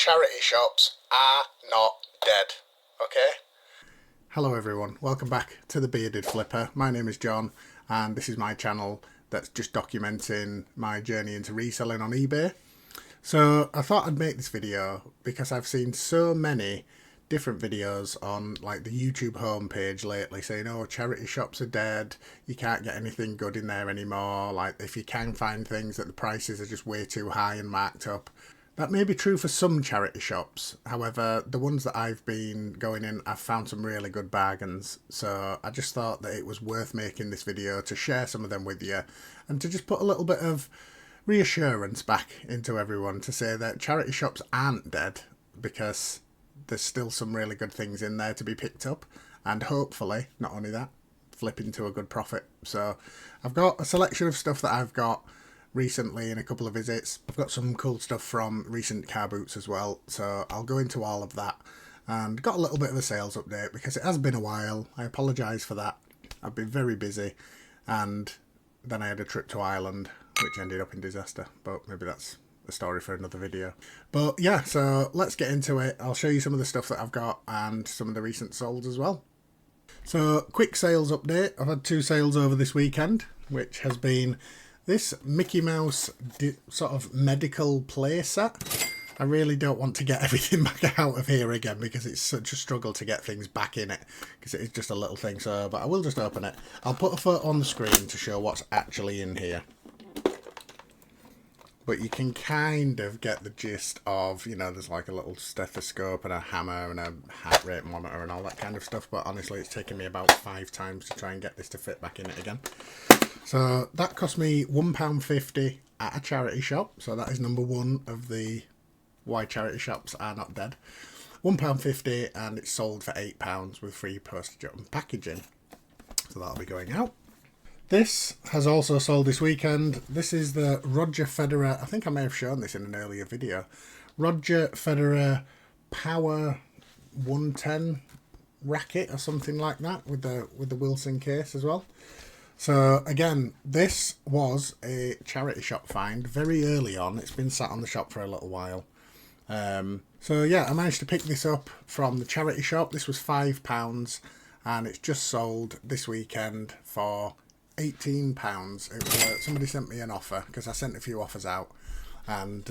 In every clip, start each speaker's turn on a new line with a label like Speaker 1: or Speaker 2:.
Speaker 1: charity shops are not dead, okay? Hello everyone, welcome back to the Bearded Flipper. My name is John and this is my channel that's just documenting my journey into reselling on eBay. So I thought I'd make this video because I've seen so many different videos on like the YouTube homepage lately saying, oh, charity shops are dead, you can't get anything good in there anymore, like if you can find things that the prices are just way too high and marked up. That may be true for some charity shops, however the ones that I've been going in, I've found some really good bargains, so I just thought that it was worth making this video to share some of them with you and to just put a little bit of reassurance back into everyone to say that charity shops aren't dead, because there's still some really good things in there to be picked up, and hopefully, not only that, flip into a good profit. So I've got a selection of stuff that I've got recently in a couple of visits. I've got some cool stuff from recent car boots as well, so I'll go into all of that, and got a little bit of a sales update because it has been a while. I apologise for that. I've been very busy, and then I had a trip to Ireland which ended up in disaster, but maybe that's a story for another video. But yeah, so let's get into it. I'll show you some of the stuff that I've got and some of the recent solds as well. So quick sales update. I've had two sales over this weekend, which has been this Mickey Mouse sort of medical play set. I really don't want to get everything back out of here again because it's such a struggle to get things back in it because it is just a little thing. So, but I will just open it. I'll put a photo on the screen to show what's actually in here. But you can kind of get the gist of, you know, there's like a little stethoscope and a hammer and a heart rate monitor and all that kind of stuff. But honestly, it's taken me about 5 times to try and get this to fit back in it again. So that cost me £1.50 at a charity shop. So that is number one of the why charity shops are not dead. £1.50, and it's sold for £8 with free postage and packaging. So that'll be going out. This has also sold this weekend. This is the Roger Federer, I think I may have shown this in an earlier video, Roger Federer Power 110 racket or something like that with the Wilson case as well. So again, this was a charity shop find very early on. It's been sat on the shop for a little while. So yeah, I managed to pick this up from the charity shop. This was £5 and it's just sold this weekend for £18. It was, somebody sent me an offer because I sent a few offers out, and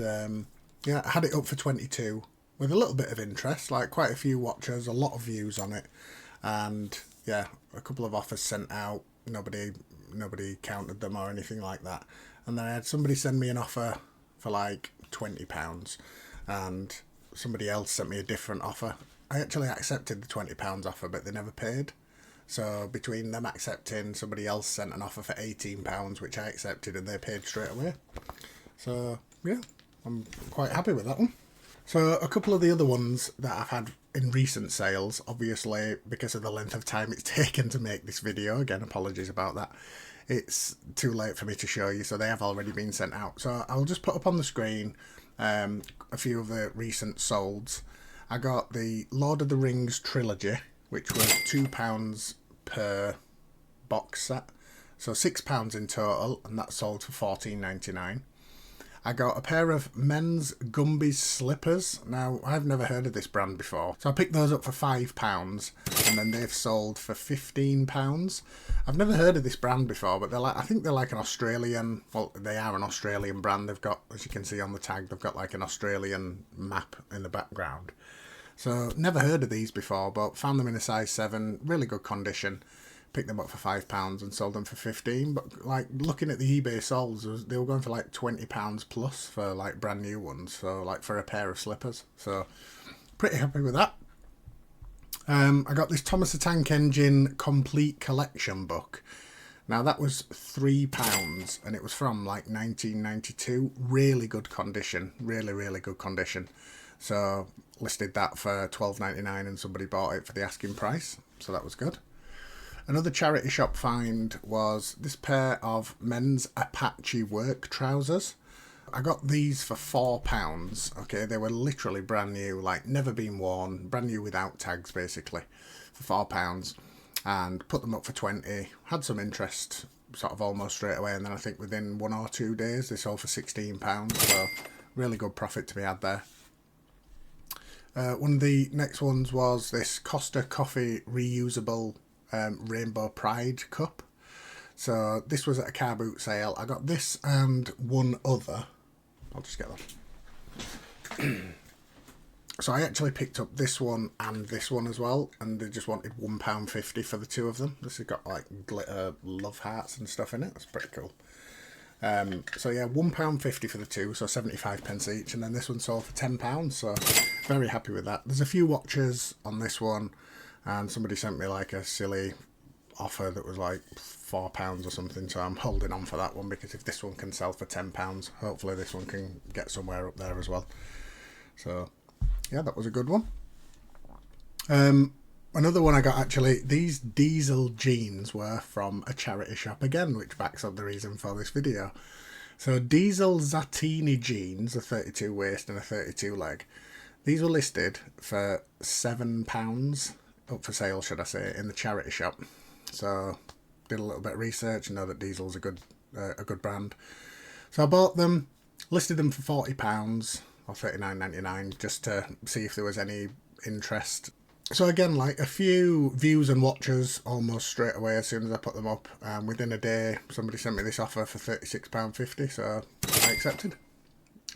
Speaker 1: yeah, I had it up for 22 with a little bit of interest, like quite a few watchers, a lot of views on it, and yeah, a couple of offers sent out. Nobody counted them or anything like that, and then I had somebody send me an offer for like £20, and somebody else sent me a different offer. I actually accepted the £20 offer, but they never paid. So between them accepting, somebody else sent an offer for £18, which I accepted, and they paid straight away. So yeah, I'm quite happy with that one. So a couple of the other ones that I've had in recent sales, obviously because of the length of time it's taken to make this video, again apologies about that, it's too late for me to show you, so they have already been sent out. So I'll just put up on the screen a few of the recent solds. I got the Lord of the Rings trilogy, which was £2 per box set, so £6 in total, and that sold for $14.99. I got a pair of men's Gumby's slippers. Now, I've never heard of this brand before, so I picked those up for £5, and then they've sold for £15. I've never heard of this brand before, but they're like, I think they're like an Australian, well, they are an Australian brand. They've got, as you can see on the tag, they've got like an Australian map in the background. So never heard of these before, but found them in a size 7, really good condition. Picked them up for £5 and sold them for 15. But like looking at the eBay solds, they were going for like £20 plus for like brand new ones. So like for a pair of slippers. So pretty happy with that. I got this Thomas the Tank Engine complete collection book. Now that was £3 and it was from like 1992. Really good condition, really good condition. So listed that for $12.99 and somebody bought it for the asking price, so that was good. Another charity shop find was this pair of men's Apache work trousers. I got these for £4. Okay, they were literally brand new, like never been worn, brand new without tags basically, for £4, and put them up for 20. Had some interest sort of almost straight away, and then I think within 1 or 2 days they sold for £16, so really good profit to be had there. One of the next ones was this Costa Coffee reusable Rainbow Pride cup. So this was at a car boot sale. I got this and one other. I'll just get them. So I actually picked up this one and this one as well, and they just wanted £1.50 for the two of them. This has got like glitter love hearts and stuff in it. That's pretty cool. So yeah, £1.50 for the two, so 75 pence each, and then this one sold for £10, so very happy with that. There's a few watches on this one, and somebody sent me like a silly offer that was like £4 or something, so I'm holding on for that one, because if this one can sell for £10, hopefully this one can get somewhere up there as well. So yeah, that was a good one. Another one I got, actually, these diesel jeans were from a charity shop again, which backs up the reason for this video. So diesel Zatini jeans, a 32 waist and a 32 leg. These were listed for £7, up for sale should I say, in the charity shop. So did a little bit of research and know that Diesel's a good brand. So I bought them, listed them for £40 or $39.99 just to see if there was any interest. So again, like a few views and watches almost straight away as soon as I put them up. Within a day, somebody sent me this offer for £36.50, so I accepted.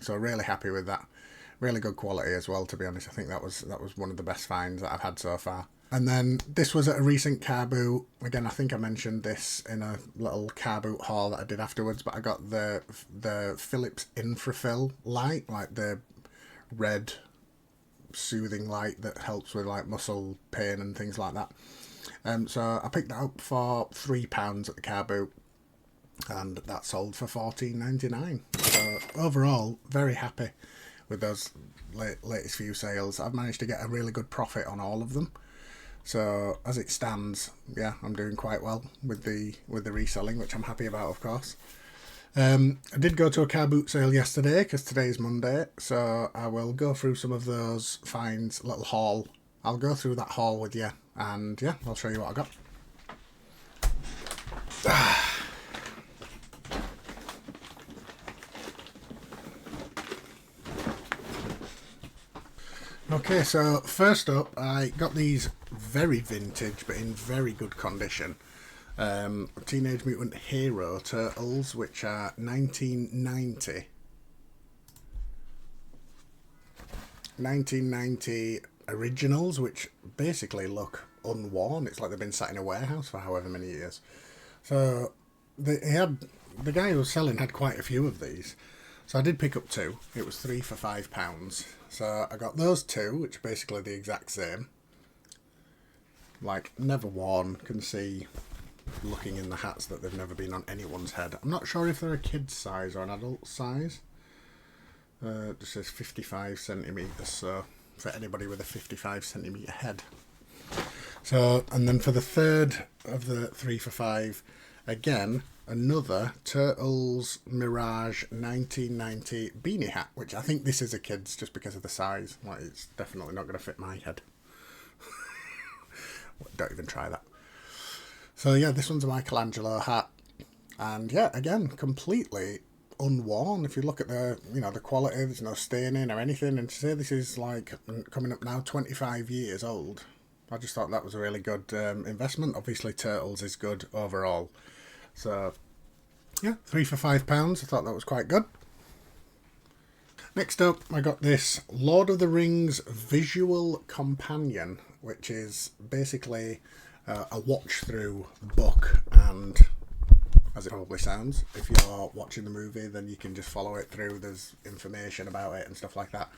Speaker 1: So really happy with that. Really good quality as well, to be honest. I think that was one of the best finds that I've had so far. And then this was at a recent car boot. Again, I think I mentioned this in a little car boot haul that I did afterwards, but I got the Philips Infrafill light, like the red soothing light that helps with like muscle pain and things like that. So I picked that up for £3 at the car boot, and that sold for $14.99. So overall, very happy with those latest few sales. I've managed to get a really good profit on all of them. So as it stands, yeah, I'm doing quite well with the reselling, which I'm happy about, of course. I did go to a car boot sale yesterday because today's Monday, so I will go through some of those finds, little haul. I'll go through that haul with you, and yeah, I'll show you what I got. Okay, so first up, I got these very vintage but in very good condition Teenage Mutant Hero Turtles, which are 1990 originals, which basically look unworn. It's like they've been sat in a warehouse for however many years. So the guy who was selling had quite a few of these. So I did pick up two. It was 3 for £5. So I got those two, which are basically the exact same. Like, never worn. Can see, looking in the hats, that they've never been on anyone's head. I'm not sure if they're a kid's size or an adult size. It just says 55 centimetres, so for anybody with a 55 centimetre head. So, and then for the third of the 3 for £5, again, another Turtles Mirage 1990 beanie hat, which I think this is a kid's just because of the size. Like, it's definitely not going to fit my head. Don't even try that. So yeah, this one's a Michelangelo hat, and yeah, again, completely unworn. If you look at the, the quality, there's no staining or anything, and to say this is like coming up now 25 years old, I just thought that was a really good investment. Obviously Turtles is good overall. So yeah, 3 for £5. I thought that was quite good. Next up, I got this Lord of the Rings Visual Companion, which is basically a watch-through book, and as it probably sounds, if you're watching the movie, then you can just follow it through. There's information about it and stuff like that.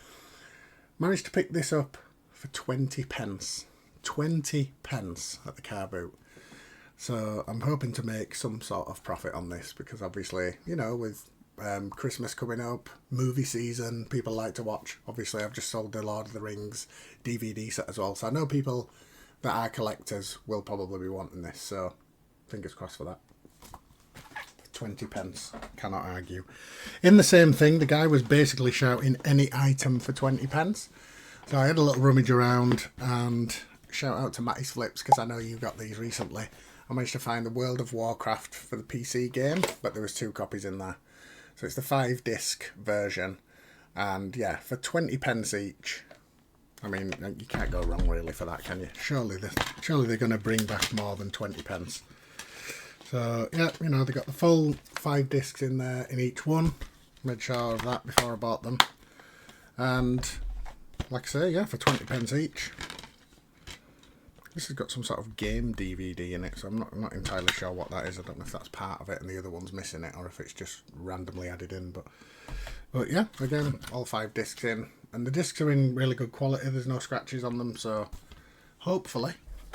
Speaker 1: Managed to pick this up for 20 pence. 20 pence at the car boot. So I'm hoping to make some sort of profit on this, because obviously, with Christmas coming up, movie season, people like to watch. Obviously, I've just sold the Lord of the Rings DVD set as well, so I know people that are collectors will probably be wanting this, so fingers crossed for that. 20 pence, cannot argue. In the same thing, the guy was basically shouting any item for 20 pence. So I had a little rummage around, and shout out to Matty's Flips, because I know you got these recently. I managed to find the World of Warcraft for the PC game, but there was 2 copies in there. So it's the 5-disc version, and yeah, for 20 pence each, I mean, you can't go wrong really for that, can you? Surely they're going to bring back more than 20 pence. So yeah, you know, they got the full 5 discs in there in each one. Made sure of that before I bought them. And like I say, yeah, for 20 pence each. This has got some sort of game DVD in it, so I'm not entirely sure what that is. I don't know if that's part of it and the other one's missing it, or if it's just randomly added in. But yeah, again, all 5 discs in, and the discs are in really good quality. There's no scratches on them, so hopefully,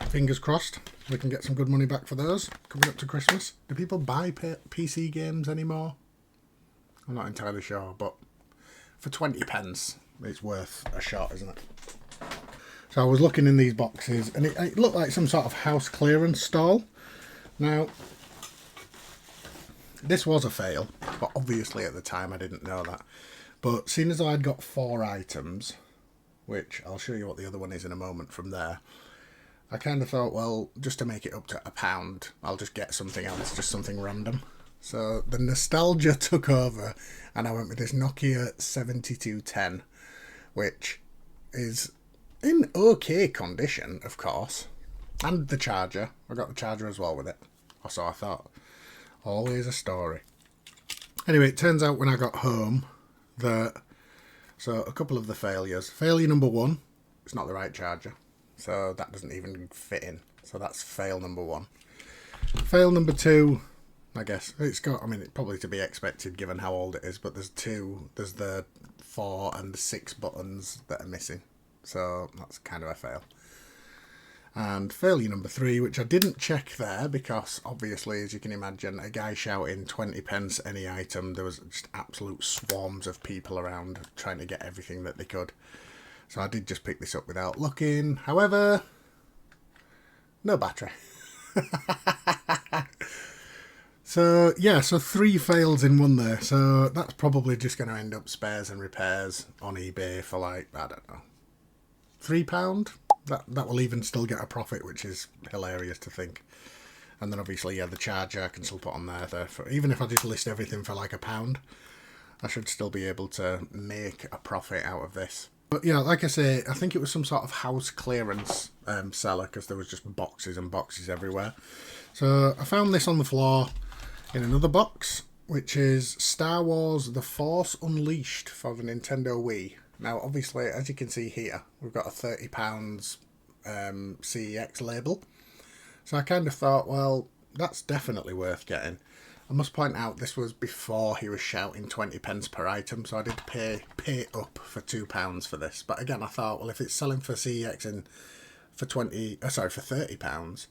Speaker 1: fingers crossed, we can get some good money back for those coming up to Christmas. Do people buy PC games anymore? I'm not entirely sure, but for 20 pence, it's worth a shot, isn't it? So I was looking in these boxes, and it looked like some sort of house clearance stall. Now, this was a fail, but obviously at the time I didn't know that. But seeing as though I'd got 4 items, which I'll show you what the other one is in a moment from there, I kind of thought, well, just to make it up to £1, I'll just get something else, just something random. So the nostalgia took over, and I went with this Nokia 7210, which is in okay condition, of course, and the charger. I got the charger as well with it, so I thought, always a story. Anyway, it turns out when I got home that, so a couple of the failures. Failure number 1, it's not the right charger, so that doesn't even fit in, so that's fail number 1. Fail number 2, I guess it's got, I mean, it's probably to be expected given how old it is, but there's the 4 and the 6 buttons that are missing. So that's kind of a fail. And failure number 3, which I didn't check there because obviously, as you can imagine, a guy shouting 20 pence any item, there was just absolute swarms of people around trying to get everything that they could. So I did just pick this up without looking. However, no battery. So yeah, so 3 fails in one there. So that's probably just going to end up spares and repairs on eBay for like, I don't know, £3. That will even still get a profit, which is hilarious to think. And then obviously, yeah, the charger I can still put on there for, even if I just list everything for like £1, I should still be able to make a profit out of this. But yeah, like I say, I think it was some sort of house clearance seller, because there was just boxes and boxes everywhere. So I found this on the floor in another box, which is Star Wars The Force Unleashed for the Nintendo Wii. Now, obviously, as you can see here, we've got a £30 CEX label. So I kind of thought, well, that's definitely worth getting. I must point out, this was before he was shouting 20 pence per item, so I did pay up for £2 for this. But again, I thought, well, if it's selling for CEX for £30,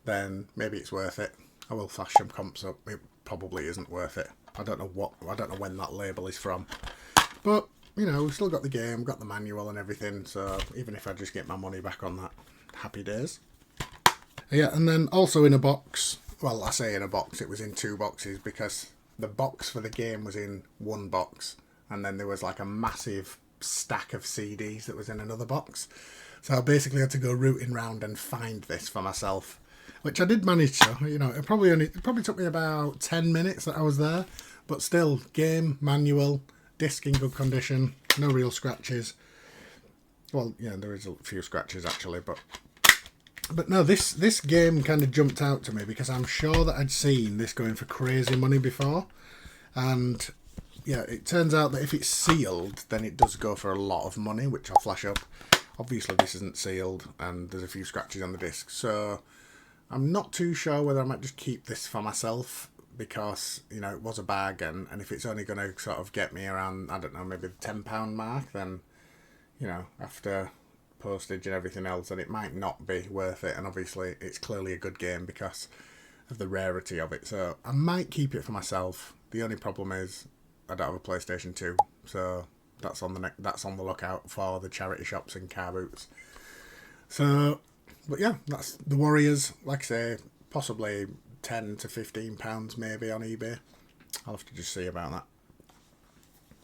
Speaker 1: then maybe it's worth it. I will flash some comps up. It probably isn't worth it. I don't know when that label is from. But you know, we've still got the game, got the manual and everything, so even if I just get my money back on that, happy days. Yeah, and then also in a box, well, I say in a box, it was in 2 boxes, because the box for the game was in 1 box, and then there was like a massive stack of CDs that was in another box. So I basically had to go rooting round and find this for myself, which I did manage to. You know, it probably took me about 10 minutes that I was there, but still, game, manual, disc in good condition, no real scratches. Well, yeah, there is a few scratches actually, but no, this game kind of jumped out to me because I'm sure that I'd seen this going for crazy money before, and yeah, it turns out that if it's sealed, then it does go for a lot of money, which I'll flash up. Obviously, this isn't sealed, and there's a few scratches on the disc, so I'm not too sure whether I might just keep this for myself, because, you know, it was a bargain, and if it's only going to sort of get me around, I don't know, maybe the £10 mark, then, you know, after postage and everything else, then it might not be worth it. And obviously it's clearly a good game because of the rarity of it, so I might keep it for myself. The only problem is I don't have a PlayStation 2, so that's on the lookout for the charity shops and car boots. So, but yeah, that's the Warriors. Like I say, possibly £10 to £15 maybe on eBay. I'll have to just see about that.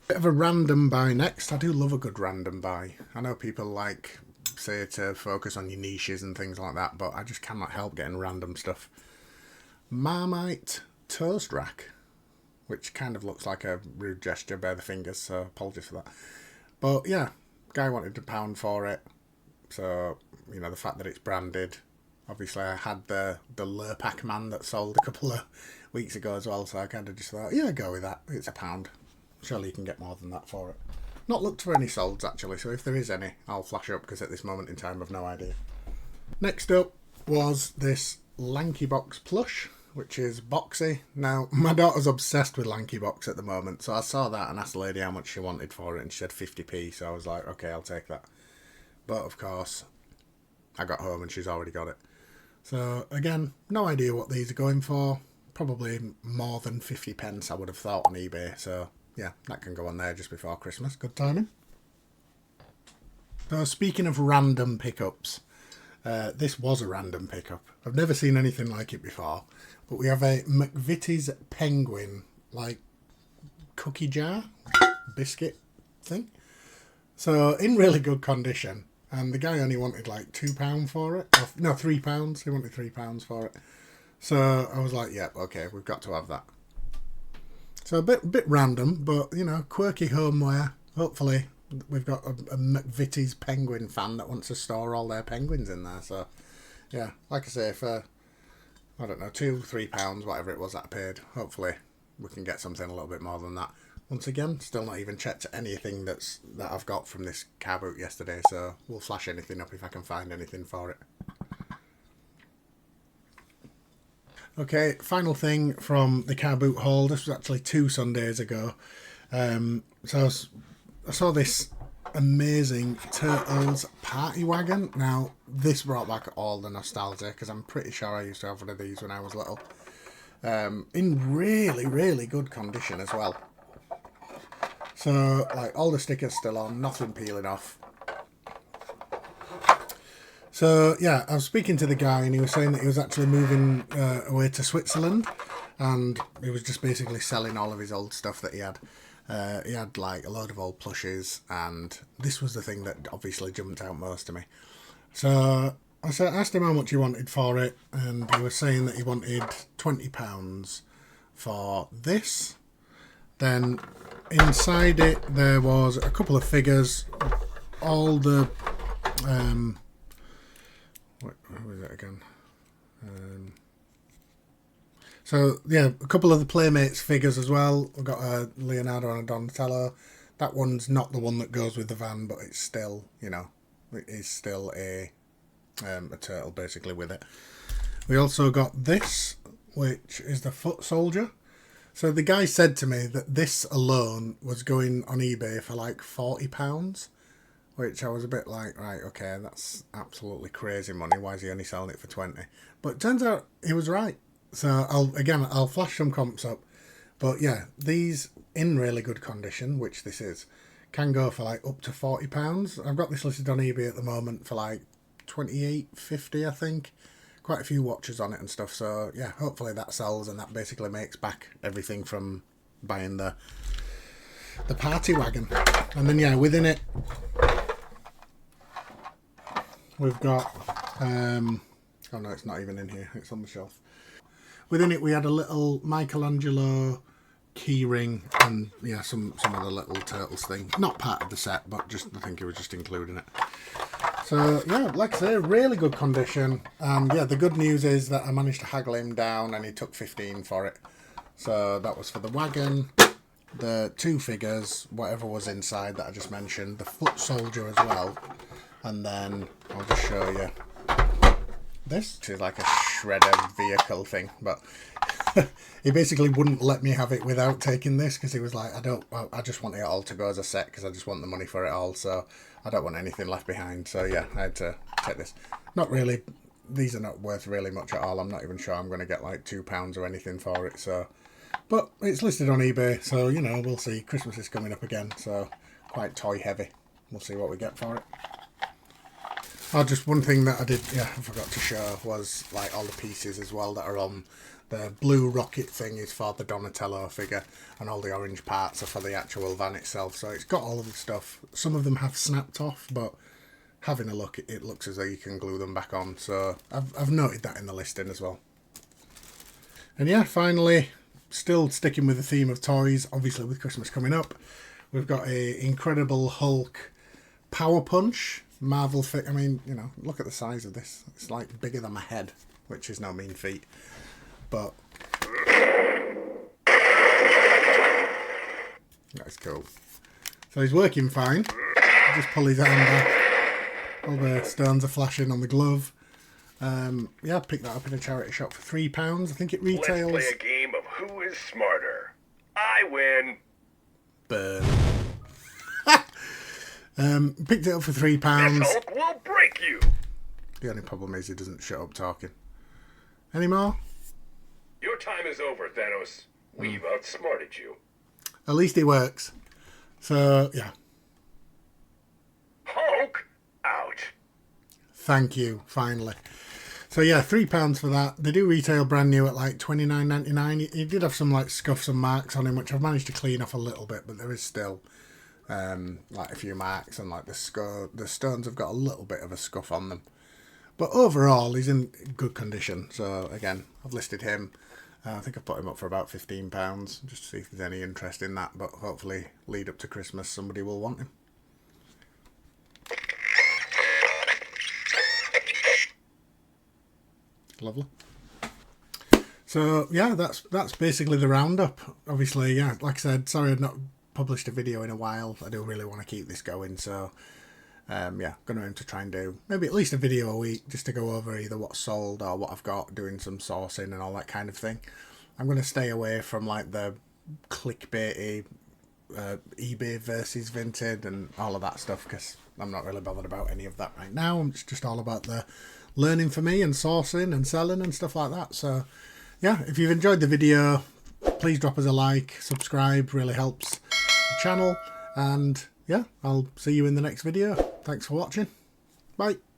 Speaker 1: Bit of a random buy next. I do love a good random buy. I know people like say to focus on your niches and things like that, but I just cannot help getting random stuff. Marmite toast rack, which kind of looks like a rude gesture, bare the fingers, so apologies for that. But yeah, Guy wanted £1 for it. So, you know, the fact that it's branded. Obviously, I had the Lurpak man that sold a couple of weeks ago as well. So I kind of just thought, yeah, go with that. It's £1. Surely you can get more than that for it. Not looked for any solds actually. So if there is any, I'll flash up because at this moment in time I've no idea. Next up was this Lanky Box plush, which is boxy. Now, my daughter's obsessed with Lanky Box at the moment, so I saw that and asked the lady how much she wanted for it, and she said 50p, so I was like, okay, I'll take that. But, of course, I got home and she's already got it. So, again, no idea what these are going for. Probably more than 50 pence, I would have thought, on eBay. So, yeah, that can go on there just before Christmas. Good timing. So, speaking of random pickups, this was a random pickup. I've never seen anything like it before. But we have a McVitie's Penguin, like, cookie jar, biscuit thing. So, in really good condition. And the guy only wanted like £2 for it. Or, no, £3. He wanted £3 for it. So, I was like, yep, okay, we've got to have that. So, a bit random, but, you know, quirky homeware. Hopefully, we've got a McVitie's Penguin fan that wants to store all their penguins in there. So, yeah, like I say, for, I don't know, £2-3, whatever it was that I paid, hopefully we can get something a little bit more than that. Once again, still not even checked anything that I've got from this car boot yesterday, so we'll flash anything up if I can find anything for it. Okay, final thing from the car boot haul. This was actually 2 Sundays ago. So I saw this amazing Turtles party wagon. Now, this brought back all the nostalgia because I'm pretty sure I used to have one of these when I was little. In really, really good condition as well. So, like, all the stickers still on, nothing peeling off. So, yeah, I was speaking to the guy and he was saying that he was actually moving away to Switzerland, and he was just basically selling all of his old stuff that he had. He had, like, a load of old plushes, and this was the thing that obviously jumped out most to me. So, I asked him how much he wanted for it, and he was saying that he wanted £20 for this. Then inside it there was a couple of figures, all the who is it again? So yeah, a couple of the Playmates figures as well. We've got a Leonardo and a Donatello. That one's not the one that goes with the van, but it's still, you know, it is still a turtle basically with it. We also got this, which is the Foot Soldier. So the guy said to me that this alone was going on eBay for like £40, which I was a bit like, right, okay, that's absolutely crazy money. Why is he only selling it for 20? But it turns out he was right. So I'll flash some comps up. But yeah, these in really good condition, which this is, can go for like up to £40. I've got this listed on eBay at the moment for like $28.50, I think. Quite a few watches on it and stuff, so yeah, hopefully that sells, and that basically makes back everything from buying the party wagon. And then yeah, within it we've got oh no, it's not even in here, it's on the shelf. Within it we had a little Michelangelo key ring and yeah, some of the little turtles thing. Not part of the set, but just I think it was just including it. So yeah, like I say, really good condition. And yeah, the good news is that I managed to haggle him down and he took 15 for it. So that was for the wagon, the 2 figures, whatever was inside that I just mentioned, the Foot Soldier as well. And then I'll just show you this, which is like a shredder vehicle thing. But he basically wouldn't let me have it without taking this because he was like, I just want it all to go as a set because I just want the money for it all. So I don't want anything left behind. So yeah, I had to take this. Not really, these are not worth really much at all. I'm not even sure I'm going to get like £2 or anything for it. So, but it's listed on eBay. So, you know, we'll see. Christmas is coming up again. So quite toy heavy. We'll see what we get for it. Oh, just one thing that I forgot to show was like all the pieces as well that are on. The blue rocket thing is for the Donatello figure, and all the orange parts are for the actual van itself. So it's got all of the stuff. Some of them have snapped off, but having a look, it looks as though you can glue them back on. So I've noted that in the listing as well. And yeah, finally, still sticking with the theme of toys, obviously with Christmas coming up, we've got a Incredible Hulk Power Punch Marvel fit. I mean, you know, look at the size of this. It's like bigger than my head, which is no mean feat. But that's cool. So he's working fine. Just pull his arm back. All the stones are flashing on the glove. Yeah, picked that up in a charity shop for £3. I think it retails.
Speaker 2: Let's play a game of who is smarter. I win.
Speaker 1: Burn. Picked it up for £3.
Speaker 2: This Hulk will break you.
Speaker 1: The only problem is he doesn't shut up talking. Any more?
Speaker 2: Your time is over, Thanos. We've outsmarted you.
Speaker 1: At least it works. So, yeah.
Speaker 2: Hulk, out.
Speaker 1: Thank you, finally. So yeah, £3 for that. They do retail brand new at like $29.99. He did have some like scuffs and marks on him, which I've managed to clean off a little bit, but there is still like a few marks, and like the stones have got a little bit of a scuff on them. But overall, he's in good condition. So again, I've listed him. I think I've put him up for about £15, just to see if there's any interest in that. But hopefully, lead up to Christmas, somebody will want him. Lovely. So yeah, that's basically the roundup. Obviously, yeah, like I said, sorry I've not published a video in a while. I do really want to keep this going, so yeah, gonna aim to try and do maybe at least a video a week, just to go over either what's sold or what I've got, doing some sourcing and all that kind of thing. I'm gonna stay away from like the clickbaity eBay versus Vinted and all of that stuff, because I'm not really bothered about any of that right now. It's just all about the learning for me and sourcing and selling and stuff like that. So yeah, if you've enjoyed the video, please drop us a like, subscribe, really helps the channel, and yeah, I'll see you in the next video. Thanks for watching. Bye.